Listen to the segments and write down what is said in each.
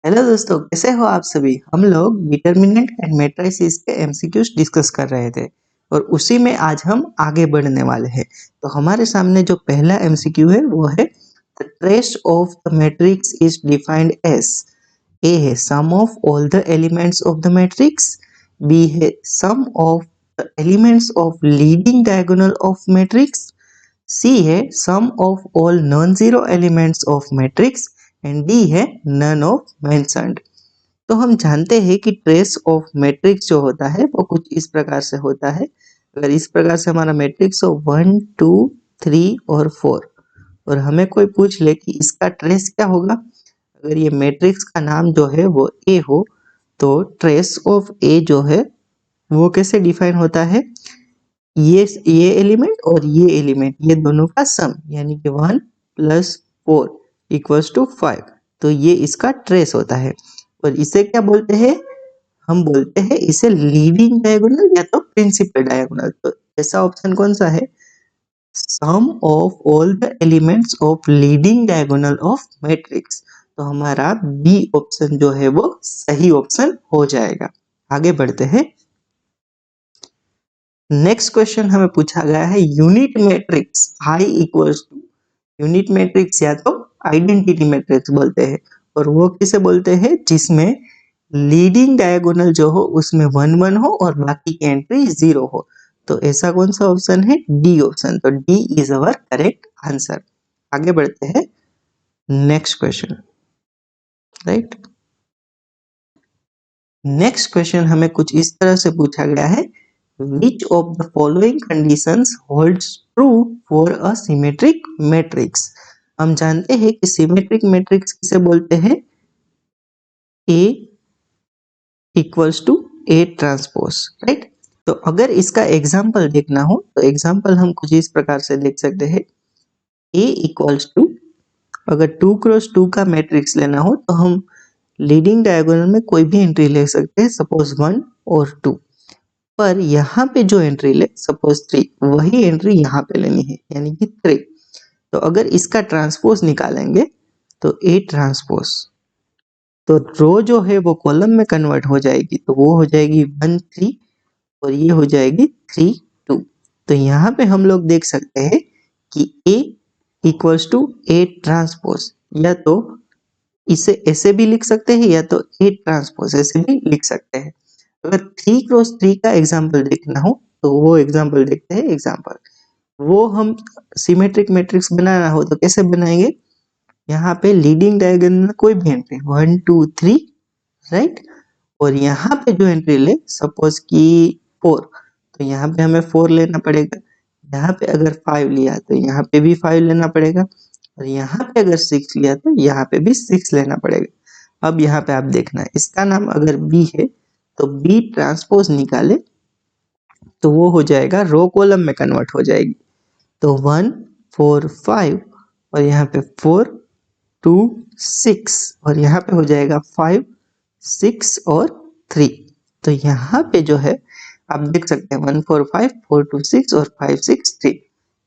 Hello दोस्तों, कैसे हो आप सभी। हम लोग डिटर्मिनेंट एंड मैट्रिसेस के एमसीक्यूज डिस्कस कर रहे थे और उसी में आज हम आगे बढ़ने वाले हैं। तो हमारे सामने जो पहला एमसीक्यू है वो है the trace of the matrix is defined as. A है sum of all the elements of the matrix, B है sum of the elements of leading diagonal of matrix, C है sum of all non zero elements of matrix and D है none of mentioned. तो हम जानते हैं कि trace of matrix जो होता है वो कुछ इस प्रकार से होता है। अगर इस प्रकार से हमारा मैट्रिक्स हो 1 2 3 और 4 और हमें कोई पूछ ले कि इसका ट्रेस क्या होगा, अगर ये मैट्रिक्स का नाम जो है वो ए हो तो ट्रेस ऑफ ए जो है वो कैसे डिफाइन होता है, ये एलिमेंट और ये एलिमेंट ये दोनों का सम यानी कि 1 + 4 = 5, तो ये इसका ट्रेस होता है। और इसे क्या बोलते हैं, हम बोलते हैं इसे लीडिंग डायगोनल या तो प्रिंसिपल डायगोनल। तो ऐसा ऑप्शन कौन सा है, sum of all the elements of leading diagonal of matrix. तो हमारा बी ऑप्शन जो है वो सही ऑप्शन हो जाएगा। आगे बढ़ते हैं। नेक्स्ट क्वेश्चन हमें पूछा गया है unit matrix I equals to, unit matrix या तो आइडेंटिटी मैट्रिक्स बोलते हैं और वो किसे बोलते हैं जिसमें लीडिंग डायगोनल जो हो उसमें 1 1 हो और बाकी की एंट्री 0 हो। तो ऐसा कौन सा ऑप्शन है, डी ऑप्शन। तो D is our correct answer. आगे बढ़ते हैं next question. Right, next question हमें कुछ इस तरह से पूछा गया है, which of the following conditions holds true for a symmetric matrix। हम जानते हैं कि सिमेट्रिक मैट्रिक्स किसे बोलते हैं, A equals to A transpose. Right, तो अगर इसका एग्जाम्पल देखना हो तो एग्जाम्पल हम कुछ इस प्रकार से देख सकते हैं, A इक्वल्स टू, अगर 2 क्रॉस 2 का मैट्रिक्स लेना हो तो हम लीडिंग डायगोनल में कोई भी एंट्री ले सकते हैं, सपोज 1 और 2, पर यहाँ पे जो एंट्री ले सपोज 3 वही एंट्री यहाँ पे लेनी है यानी कि 3। तो अगर इसका ट्रांसपोज निकालेंगे तो ए ट्रांसपोज, तो रो जो है वो कॉलम में कन्वर्ट हो जाएगी तो वो हो जाएगी 1 3 और ये हो जाएगी 3 2। तो यहाँ पे हम लोग देख सकते हैं कि ए इक्वल्स टू ए ट्रांसपोज, या तो इसे ऐसे भी लिख सकते हैं या तो ए ट्रांसपोज ऐसे भी लिख सकते हैं। अगर 3 क्रॉस 3 का एग्जाम्पल देखना हो तो वो एग्जाम्पल देखते हैं। एग्जाम्पल वो हम सिमेट्रिक मैट्रिक्स बनाना हो तो कैसे बनाएंगे, यहाँ पे लीडिंग डायगोनल कोई भी एंट्री 1 2 3, राइट, और यहाँ पे जो एंट्री ले सपोज कि 4, तो यहाँ पे हमें 4 लेना पड़ेगा। यहाँ पे अगर 5 लिया तो यहाँ पे भी 5 लेना पड़ेगा और यहाँ पे अगर 6 लिया तो यहाँ पे भी 6 लेना पड़ेगा। अब यहाँ पे आप देखना, इसका नाम अगर बी है तो बी ट्रांसपोज निकाले तो वो हो जाएगा रो कॉलम में कन्वर्ट हो जाएगी। तो 1 4 5 और यहाँ पे 4 2 6 और यहाँ पे हो जाएगा 5 6 और 3। तो यहाँ पे जो है आप देख सकते हैं 1 4 5 4 2 6 और 5 6 3।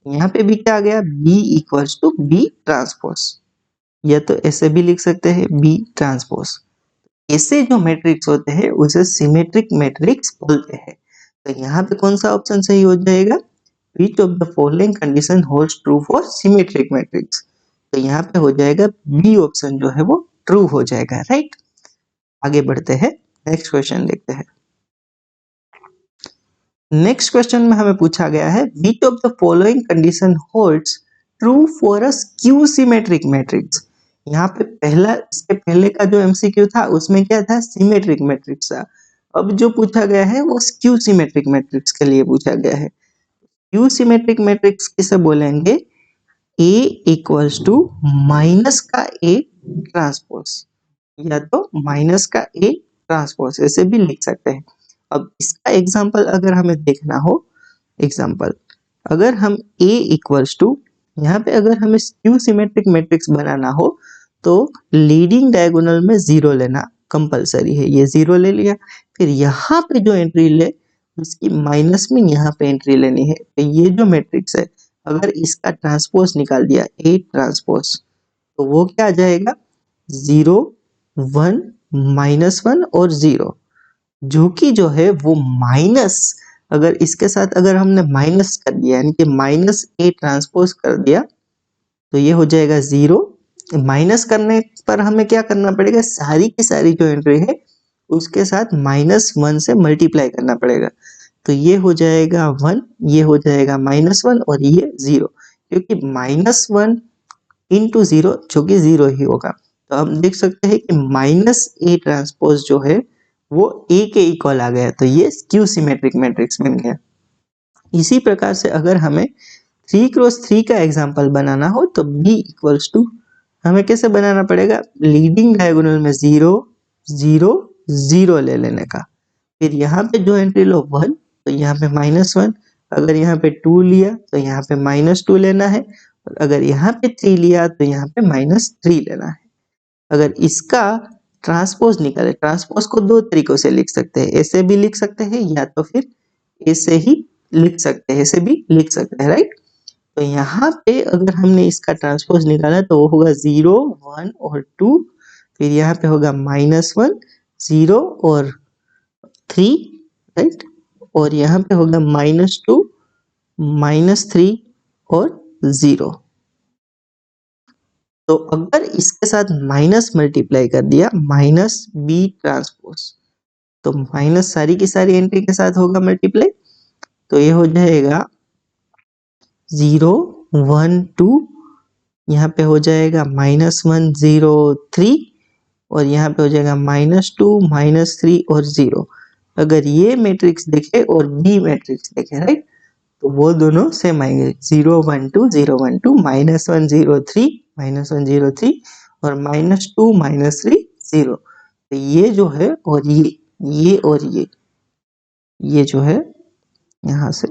यहाँ पे भी क्या आ गया, B equals to B transpose, या तो ऐसे भी लिख सकते हैं बी ट्रांसपोज। ऐसे जो मैट्रिक्स होते हैं उसे सिमेट्रिक मैट्रिक्स बोलते हैं। तो यहाँ पे कौन सा ऑप्शन सही हो जाएगा, which of the following condition holds true for symmetric matrix। तो यहाँ पे हो जाएगा बी ऑप्शन जो है वो ट्रू हो जाएगा। राइट, आगे बढ़ते हैं, नेक्स्ट क्वेश्चन देखते हैं। नेक्स्ट क्वेश्चन में हमें पूछा गया है which of the following condition holds true for a skew symmetric matrix। यहाँ पे पहला, इसके पहले का जो एमसीक्यू था उसमें क्या था, सिमेट्रिक मैट्रिक्स था। अब जो पूछा गया है वो स्क्यू सिमेट्रिक मैट्रिक्स के लिए पूछा गया है। स्क्यू सिमेट्रिक मैट्रिक्स किसे बोलेंगे, A इक्वल्स टू माइनस का A ट्रांसपोज, या तो माइनस का A ट्रांसपोज ऐसे भी लिख सकते हैं। अब इसका एग्जांपल अगर हमें देखना हो, एग्जांपल अगर हम A इक्वल्स टू, यहाँ पे अगर हमें स्क्यू सिमेट्रिक मैट्रिक्स बनाना हो तो लीडिंग डायगोनल में 0 लेना कंपलसरी है। ये 0 ले लिया, फिर यहाँ पे जो एंट्री ले उसकी माइनस में यहाँ पे एंट्री लेनी है। तो ये जो मैट्रिक्स है अगर इसका ट्रांसपोज निकाल दिया A ट्रांसपोज तो वो क्या आ जाएगा 0 1 -1 और 0, जो कि जो है वो माइनस, अगर इसके साथ अगर हमने माइनस कर दिया यानी कि माइनस ए ट्रांसपोज कर दिया तो ये हो जाएगा 0। माइनस करने पर हमें क्या करना पड़ेगा, सारी की सारी जो एंट्री है उसके साथ -1 से मल्टीप्लाई करना पड़ेगा। तो ये हो जाएगा 1, ये हो जाएगा -1 और ये 0, क्योंकि -1 इंटू 0 जो कि 0 ही होगा। तो हम देख सकते हैं कि माइनस ए ट्रांसपोज जो है वो ए के इक्वल आ गया, तो ये स्क्यू सिमेट्रिक मैट्रिक्स बन गया। इसी प्रकार से अगर हमें 3x3 का एग्जाम्पल बनाना हो तो B इक्वल्स टू हमें कैसे बनाना पड़ेगा, लीडिंग डायगोनल में 0 0 0 ले लेने का, फिर यहाँ पे जो एंट्री लो 1 तो यहाँ पे -1, अगर यहाँ पे 2 लिया तो यहाँ पे -2 लेना है, और अगर यहाँ पे 3 लिया तो यहाँ पे -3 लेना है। अगर इसका ट्रांसपोज निकाले, ट्रांसपोज को दो तरीकों से लिख सकते हैं, ऐसे भी लिख सकते हैं या तो फिर ऐसे ही लिख सकते हैं, ऐसे भी लिख सकते हैं, राइट। तो यहाँ पे अगर हमने इसका ट्रांसपोज निकाला तो वो होगा 0 1 और 2, फिर यहाँ पे होगा -1 0 और 3, राइट, और यहाँ पे होगा -2 -3 और 0। तो अगर इसके साथ माइनस मल्टीप्लाई कर दिया माइनस बी ट्रांसपोज, तो माइनस सारी की सारी एंट्री के साथ होगा मल्टीप्लाई, तो ये हो जाएगा 0 1 2, यहाँ पे हो जाएगा -1 0 3, और यहाँ पे हो जाएगा -2 -3 और 0। अगर ये मैट्रिक्स देखे और बी मैट्रिक्स देखे, राइट, तो वो दोनों सेम आएंगे, 0 1 2 0 1 2 -1 0 3 -1 0 3 और -2 -3 0। तो ये जो है और ये और ये जो है यहाँ से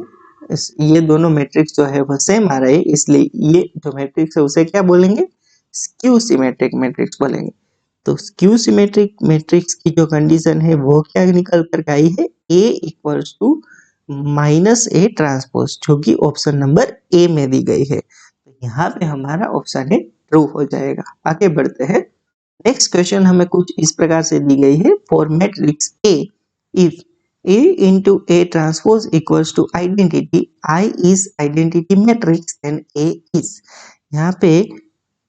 ये दोनों मैट्रिक्स जो है वो सेम आ रहे हैं, इसलिए ये जो मैट्रिक्स है उसे क्या बोलेंगे, स्क्यू सिमेट्रिक मैट्रिक्स बोलेंगे। तो स्क्यू सिमेट्रिक मैट्रिक्स की जो कंडीशन है वो क्या निकल कर आई है, A equals to -A transpose, जो कि ऑप्शन नंबर ए में दी गई है। तो यहाँ पे हमारा ऑप्शन है ट्रू हो जाएगा। आगे बढ़ते हैं। नेक्स्ट क्वेश्चन हमें कुछ इस प्रकार से दी गई है, for matrix A if A into A transpose equals to identity, I is identity matrix and A is, यहाँ पे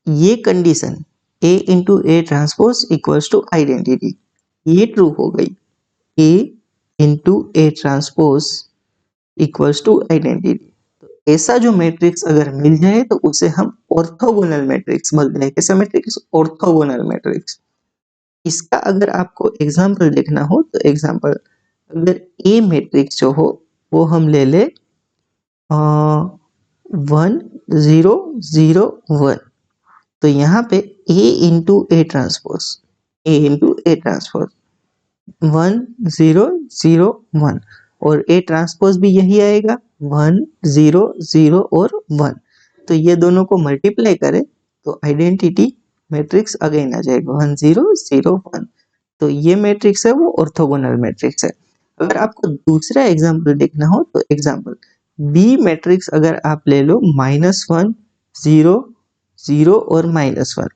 ये condition A into A transpose equals to identity ये ट्रू हो गई, A into A transpose equals to identity। तो ऐसा जो matrix अगर मिल जाए तो उसे हम ऑर्थोगोनल मैट्रिक्स बोलते हैं। कैसा मैट्रिक्स, ऑर्थोगोनल मैट्रिक्स। इसका अगर आपको एग्जाम्पल देखना हो तो एग्जाम्पल, अगर ए मैट्रिक्स जो हो वो हम ले ले 1 0 0 1, तो यहाँ पे A into A transpose, A into A transpose 1 0 0 1, और ए ट्रांसपोज भी यही आएगा 1 0 0 और 1। तो ये दोनों को मल्टीप्लाई करें तो आइडेंटिटी मैट्रिक्स अगेन आ जाएगा 1 0 0 1। तो ये मैट्रिक्स है वो ऑर्थोगोनल मैट्रिक्स है। अगर आपको दूसरा एग्जाम्पल देखना हो तो एग्जाम्पल बी मैट्रिक्स अगर आप ले लो -1 0 0 और -1,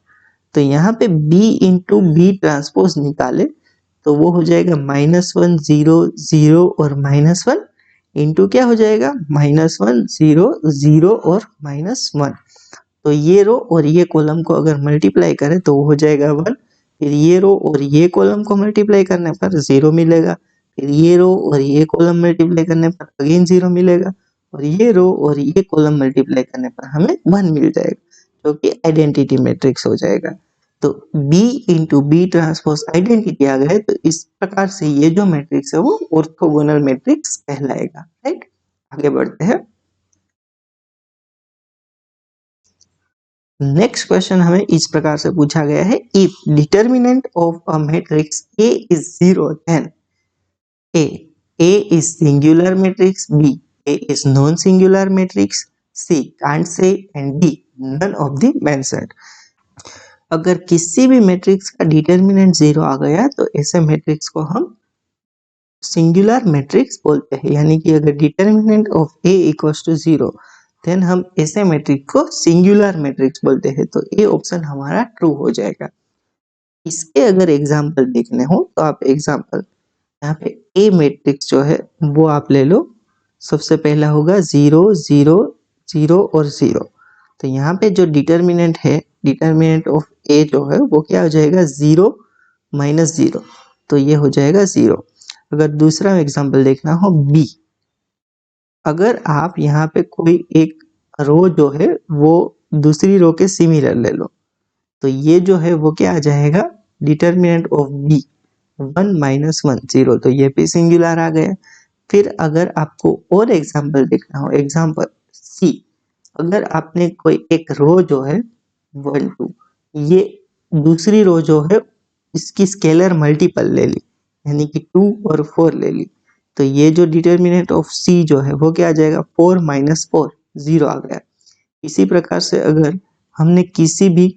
तो यहाँ पे B इंटू बी ट्रांसपोज निकाले तो वो हो जाएगा -1 0 0 और -1 इंटू क्या हो जाएगा -1 0 0 और -1। तो ये रो और ये कॉलम को अगर मल्टीप्लाई करें तो वो हो जाएगा 1, फिर ये रो और ये कॉलम को मल्टीप्लाई करने पर 0 मिलेगा, फिर ये रो और ये कॉलम मल्टीप्लाई करने पर अगेन 0 मिलेगा, और ये रो और ये कॉलम मल्टीप्लाई करने पर हमें 1 मिल जाएगा, जो कि आइडेंटिटी मैट्रिक्स हो जाएगा। तो B into B transpose identity आ गए, तो इस प्रकार से ये जो मैट्रिक्स है वो ऑर्थोगोनल मैट्रिक्स कहलाएगा, राइट। आगे बढ़ते हैं। नेक्स्ट क्वेश्चन हमें इस प्रकार से पूछा गया है, if determinant of a matrix A is 0 then A is singular matrix, B A is non-singular matrix, C can't say and D none of the mentioned। अगर किसी भी मैट्रिक्स का डिटर्मिनेंट 0 आ गया तो ऐसे मैट्रिक्स को हम सिंगुलर मैट्रिक्स बोलते हैं, यानी कि अगर determinant of A equals to 0 then हम ऐसे मैट्रिक्स को सिंगुलर मैट्रिक्स बोलते हैं। तो ए ऑप्शन हमारा ट्रू हो जाएगा। इसके अगर एग्जाम्पल देखने हो तो आप एग्जाम्पल यहाँ पे ए मैट्रिक्स जो है वो आप ले लो। सबसे पहला होगा 0 0 0 और 0। तो यहाँ पे जो डिटर्मिनेंट है, डिटर्मिनेंट ऑफ ए जो है वो क्या हो जाएगा 0 माइनस 0, तो ये हो जाएगा 0। अगर दूसरा एग्जाम्पल देखना हो बी, अगर आप यहाँ पे कोई एक रो जो है वो दूसरी रो के सिमिलर ले लो, तो ये जो है वो क्या आ जाएगा डिटर्मिनेंट ऑफ बी 1 माइनस 1 0, तो ये भी सिंगुलर आ गया। फिर अगर आपको और एग्जाम्पल देखना हो, एग्जाम्पल सी, अगर आपने कोई एक रो जो है 1 2, ये दूसरी रो जो है इसकी स्केलर मल्टीपल ले ली, यानी कि 2 और 4 ले ली, तो ये जो डिटर्मिनेंट ऑफ सी जो है वो क्या आ जाएगा 4 माइनस 4 0 आ गया। इसी प्रकार से अगर हमने किसी भी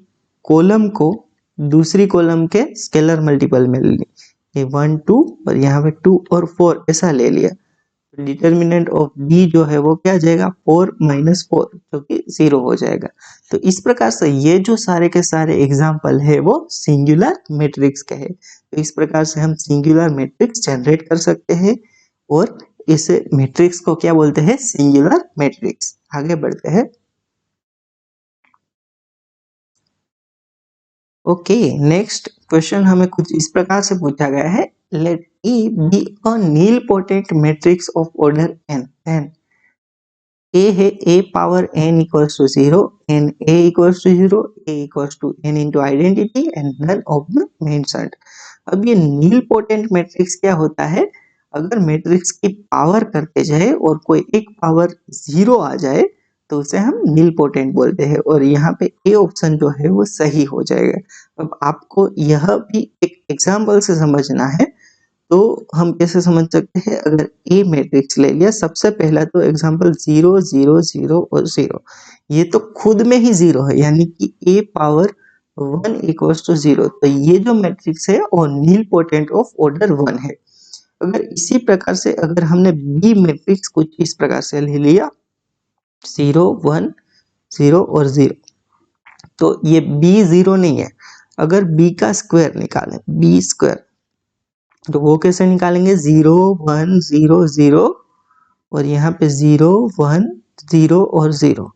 कॉलम को दूसरी कॉलम के स्केलर मल्टीपल में ले ली, ये 1 2 और यहाँ पे 2 और 4 ऐसा ले लिया, डिटर्मिनेंट ऑफ बी जो है वो क्या आ जाएगा 4 माइनस 4 जो कि 0 हो जाएगा। तो इस प्रकार से ये जो सारे के सारे एग्जाम्पल है वो सिंगुलर मैट्रिक्स के हैं। तो इस प्रकार से हम सिंगुलर मैट्रिक्स जनरेट कर सकते हैं और इस मैट्रिक्स को क्या बोलते हैं सिंगुलर मैट्रिक्स। आगे बढ़ते हैं। ओके, नेक्स्ट क्वेश्चन हमें कुछ इस प्रकार से पूछा गया है, let E be a nilpotent matrix of order n, then A है A power n equals to 0 and A equals to 0, A equals to n into identity and none of the mentioned. अब ये nilpotent matrix क्या होता है, अगर matrix की power करते जाए और कोई एक पावर 0 आ जाए तो उसे हम नीलपोटेंट बोलते हैं, और यहाँ पे ए ऑप्शन जो है वो सही हो जाएगा। अब आपको यह भी एक एग्जाम्पल से समझना है, तो हम कैसे समझ सकते हैं, अगर ए मैट्रिक्स ले लिया, सबसे पहला तो एग्जाम्पल 0 0 0 और 0, ये तो खुद में ही 0 है, यानी कि ए पावर 1 इक्वल्स टू 0, तो ये जो मैट्रिक्स है वो नीलपोटेंट ऑफ ऑर्डर 1 है। अगर इसी प्रकार से अगर हमने बी मैट्रिक्स कुछ इस प्रकार से ले लिया 0 1 0 और 0, तो ये बी 0 नहीं है। अगर बी का स्क्वायर निकालें, बी स्क्वायर, तो वो कैसे निकालेंगे 0 1 0 0 और यहाँ पे 0 1 0 और 0,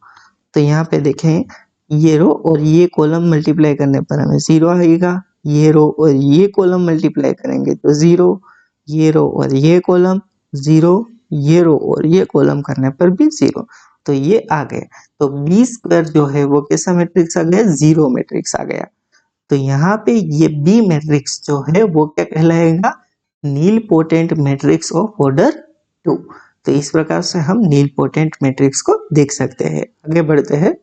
तो यहाँ पे देखें ये रो और ये कॉलम मल्टीप्लाई करने पर हमें 0 आएगा, ये रो और ये कॉलम मल्टीप्लाई करेंगे तो 0, ये रो और ये कॉलम 0, ये रो और ये कॉलम करने पर भी 0, तो ये आ गए। तो बी स्क्वायर जो है वो कैसा मैट्रिक्स आ गया, 0 मैट्रिक्स आ गया। तो यहाँ पे ये बी मैट्रिक्स जो है वो क्या कहलाएगा, नीलपोटेंट मैट्रिक्स ऑफ ऑर्डर 2। तो इस प्रकार से हम नीलपोटेंट मैट्रिक्स को देख सकते हैं। आगे बढ़ते हैं।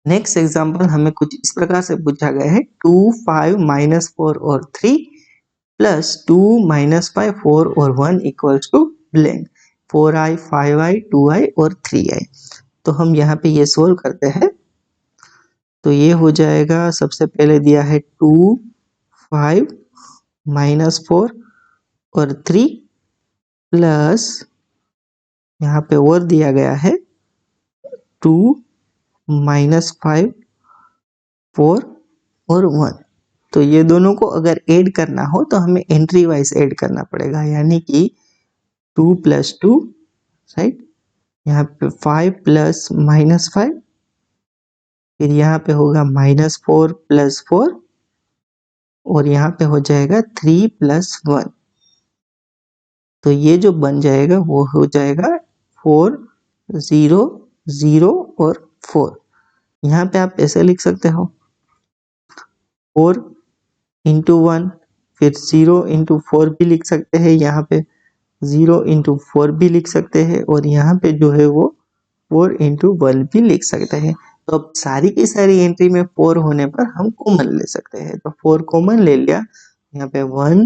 नेक्स्ट एग्जांपल हमें कुछ इस प्रकार से पूछा गया है, 2 5 माइनस 4 और 3 प्लस 2 माइनस 5 4 और 1 equals to blank 4i 5i 2i और 3i। तो हम यहाँ पे ये सोल्व करते हैं, तो ये हो जाएगा, सबसे पहले दिया है 2 5 माइनस 4 और 3 प्लस यहाँ पे और दिया गया है 2 माइनस 5 4 और 1। तो ये दोनों को अगर ऐड करना हो तो हमें एंट्री वाइज ऐड करना पड़ेगा, यानी कि 2 प्लस 2 राइट, यहाँ पे 5 प्लस माइनस 5, फिर यहाँ पे होगा माइनस 4 प्लस 4 और यहाँ पे हो जाएगा 3 प्लस 1। तो ये जो बन जाएगा वो हो जाएगा 4 0 0 और 4। यहाँ पे आप ऐसे लिख सकते हो 4 इंटू 1, फिर 0 इंटू 4 भी लिख सकते हैं, यहाँ पे 0 इंटू 4 भी लिख सकते हैं, और यहाँ पे जो है वो 4 इंटू 1 भी लिख सकते हैं। तो अब सारी की सारी एंट्री में 4 होने पर हम कॉमन ले सकते हैं, तो 4 कॉमन ले लिया, यहाँ पे 1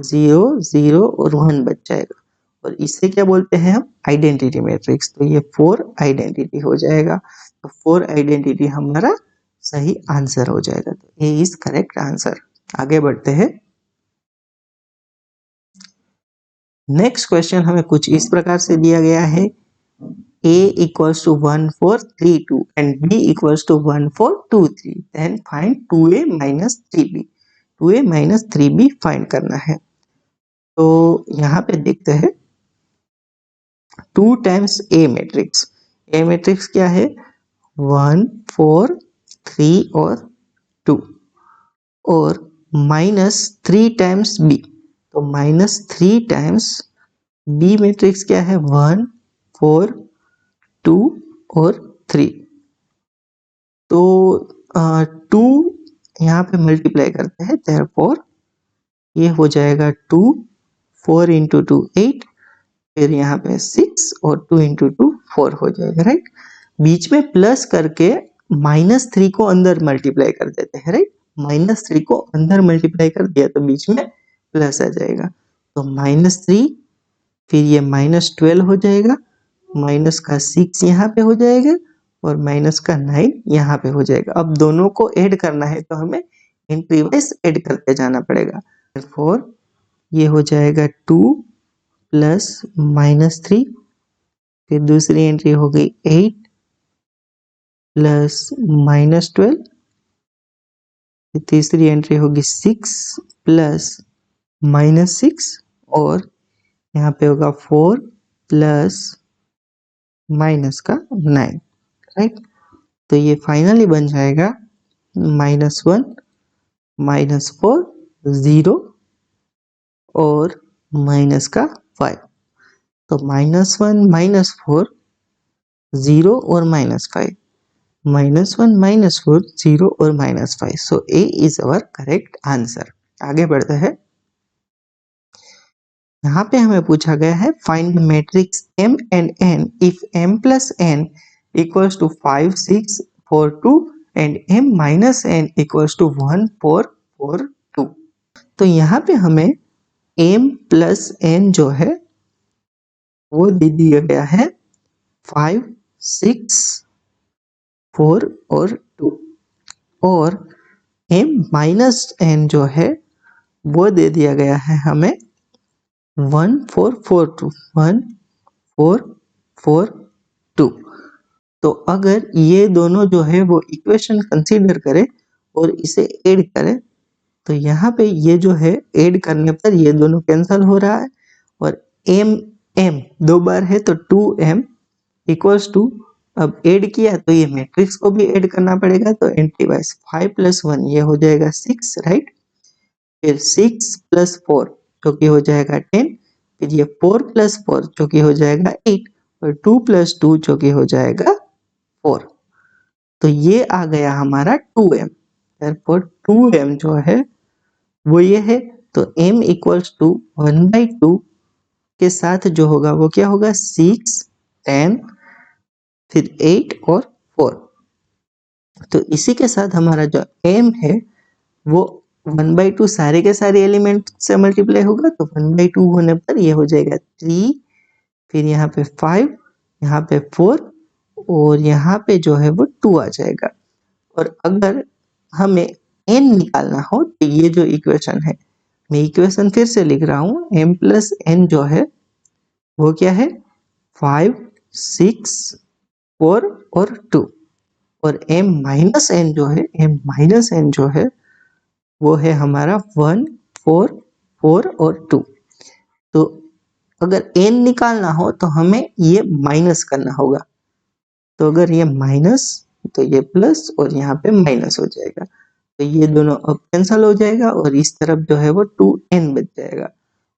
0 0 और 1 बच जाएगा, और इससे क्या बोलते हैं हम आइडेंटिटी मैट्रिक्स। तो ये 4 आइडेंटिटी हो जाएगा, तो 4 आइडेंटिटी हमारा सही आंसर हो जाएगा। तो ए इज करेक्ट आंसर। आगे बढ़ते हैं। नेक्स्ट क्वेश्चन हमें कुछ इस प्रकार से दिया गया है, A equals to 1 4 3 2 and B equals to 1 4 2 3, then find 2A minus 3B. 2A minus 3B find करना है। तो यहाँ पे देखते हैं 2 times A matrix. A matrix क्या है? 1 4 3 और 2 और माइनस 3 टाइम्स B। तो माइनस 3 टाइम्स B मैट्रिक्स क्या है? 1 4 2 और 3। तो 2 यहाँ पे मल्टीप्लाई करते हैं, देयरफॉर ये हो जाएगा 2 4 इंटू 2 8, फिर यहाँ पे 6 और 2 इंटू 2 4 हो जाएगा, राइट। बीच में प्लस करके -3 को अंदर मल्टीप्लाई कर देते हैं, राइट। -3 को अंदर मल्टीप्लाई कर दिया तो बीच में प्लस आ जाएगा, तो -3, फिर ये -12 हो जाएगा, माइनस का 6 यहाँ पे हो जाएगा और माइनस का 9 यहाँ पे हो जाएगा। अब दोनों को ऐड करना है तो हमें एंट्री वाइज ऐड करते जाना पड़ेगा। therefore ये हो जाएगा 2 प्लस -3, फिर दूसरी एंट्री हो गई 8 प्लस -12, फिर तीसरी एंट्री होगी 6 प्लस -6 और यहाँ पे होगा 4 प्लस माइनस का 9, राइट। तो ये फाइनली बन जाएगा -1 -4 0 और माइनस का 5। तो -1 -4 0 और -5, -1 -4 0 और -5। सो A is our correct answer. आगे बढ़ते हैं। यहाँ पे हमें पूछा गया है find matrix M and N if M plus N equals to 5 6 4 2 and M minus N equals to 1 4 4 2। तो यहाँ पे हमें M plus N जो है वो दे दिया गया है 5 6 4 और 2 और M minus N जो है वो दे दिया गया है हमें 1 4 4 2 1 4 4 2। तो अगर ये दोनों जो है वो इक्वेशन कंसीडर करें और इसे ऐड करें तो यहाँ पे ये जो है ऐड करने पर ये दोनों कैंसिल हो रहा है और m m 2 बार है तो 2m इक्वल्स टू, अब ऐड किया तो ये मैट्रिक्स को भी ऐड करना पड़ेगा, तो एंट्री वाइज 5 प्लस 1 ये हो जाएगा 6, राइट। फिर 6 प्लस 4 जो कि हो जाएगा 10, फिर ये 4 प्लस 4 जो कि हो जाएगा 8 और 2 प्लस 2 जो कि हो जाएगा 4। तो ये आ गया हमारा 2m। therefore 2m जो है वो ये है, तो m इक्वल्स टू 1/2 के साथ जो होगा वो क्या होगा 6 10 फिर 8 और 4। तो इसी के साथ हमारा जो m है वो 1/2 सारे के सारे एलिमेंट से मल्टीप्लाई होगा, तो 1/2 होने पर ये हो जाएगा 3, फिर यहाँ पे 5, यहाँ पे 4 और यहाँ पे जो है वो 2 आ जाएगा। और अगर हमें n निकालना हो तो ये जो इक्वेशन है, मैं इक्वेशन फिर से लिख रहा हूँ, m प्लस n जो है वो क्या है 5 6 4 और 2 और m माइनस n जो है, m माइनस n जो है वो है हमारा 1 4 4 और 2। तो अगर n निकालना हो तो हमें ये माइनस करना होगा, तो अगर ये माइनस तो ये प्लस और यहाँ पे माइनस हो जाएगा, तो ये दोनों अब कैंसिल हो जाएगा और इस तरफ जो है वो 2n बच जाएगा।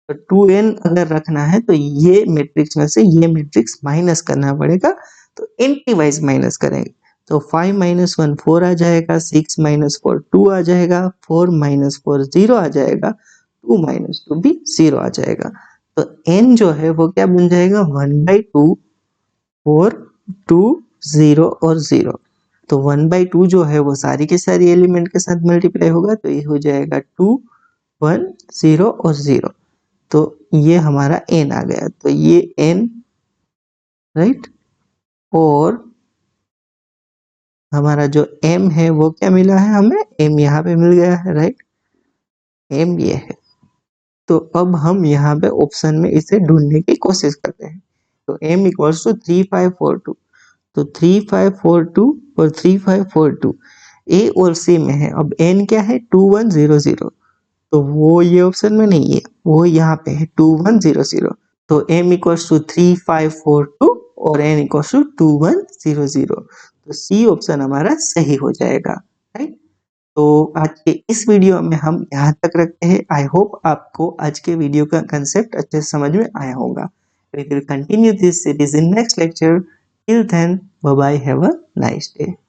तो 2n अगर रखना है तो ये मैट्रिक्स में से ये मैट्रिक्स माइनस करना पड़ेगा, तो एंटी वाइज माइनस करेंगे। तो 5 - 1 4 आ जाएगा, 6 - 4 2 आ जाएगा, 4 - 4 0 आ जाएगा, 2 - 2 भी 0 आ जाएगा। तो n जो है वो क्या बन जाएगा 1/2 4 2 0 और 0। तो 1/2 जो है वो सारी की सारी एलिमेंट के साथ मल्टीप्लाई होगा, तो ये हो जाएगा 2 1 0 और 0। तो ये हमारा n आ गया, तो ये n, राइट। और हमारा जो m है वो क्या मिला है हमें, m यहाँ पे मिल गया है, राइट। m ये है। तो अब हम यहाँ पे ऑप्शन में इसे ढूंढने की कोशिश करते हैं। तो m इक्वल्स टू 3542, तो 3542 और 3542 ए और सी में है। अब n क्या है 2100, तो वो ये ऑप्शन में नहीं है, वो यहाँ पे है 2100। तो m इक्वल्स टू 3542 और n इक्वल्स टू 2100, तो सी ऑप्शन हमारा सही हो जाएगा, राइट। तो आज के इस वीडियो में हम यहाँ तक रखते हैं। आई होप आपको आज के वीडियो का कंसेप्ट अच्छे से समझ में आया होगा। We will continue this series in next lecture. Till then, bye bye, have a nice day.